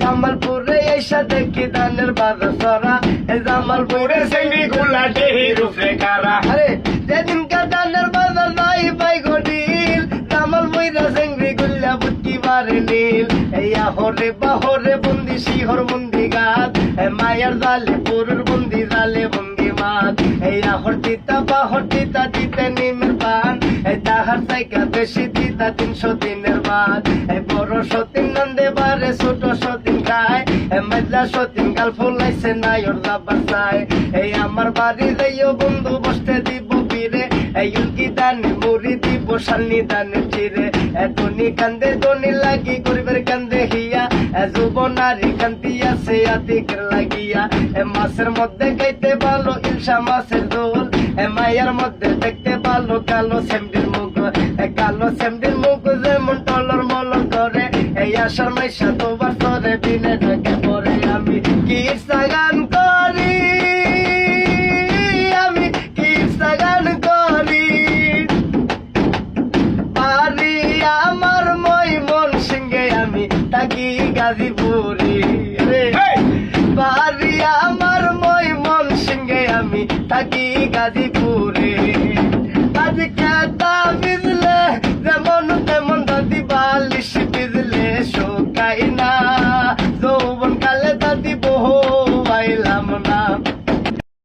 জামালপুরে এসে দেখি ধানের বাজার সরা জামালপুরে সেঙ্গি গুলা দেহির উপরে কারা আরে যেদিনকার ধানের বাজার নাই পাই গডিল জামালপুরে সেঙ্গি গুলা বুটি বারে নীল এই আহরে বাহরে বন্দি শিহর বন্দি গাছ মায়ের জালে পুরুর বন্দি জালে বন্দি মাছ এই আহর তিতা বাহর তিতা দিতে নিমের পান এই তাহার জায়গা বেশি দিতা 300 দিনের বাদ এই বড় সতীন নন্দে বারে ছোট সতীন খায় মজলা সতীন গাল ফুলাইছে নাই ওর যাবার চাই এই আমার বাড়ি যাইও বন্ধু বসতে দিব বীরে এই উল্কি দানে মুড়ি দিব শালনি দানে চিরে ধনী কান্দে ধনী লাগি গরিবের কান্দে হিয়া যুব নারী কান্দি আছে আতিকের লাগিয়া মাছের মধ্যে খাইতে ভালো ইলশা মাছের দোল মায়ের মধ্যে দেখতে ভালো কালো সেমডির মুখ কালো সেমডির মুখ যেমন টলর মলর করে এই আশার মাইশা তোবার সরে বিনে ঢাকে পরে আমি কি সাগান করি আমি কি সাগান করি বাড়ি আমার মই মন সিংহে আমি থাকি গাজীপুরি রে বাড়ি আমার মই মন সিংহে আমি থাকি গাজীপুর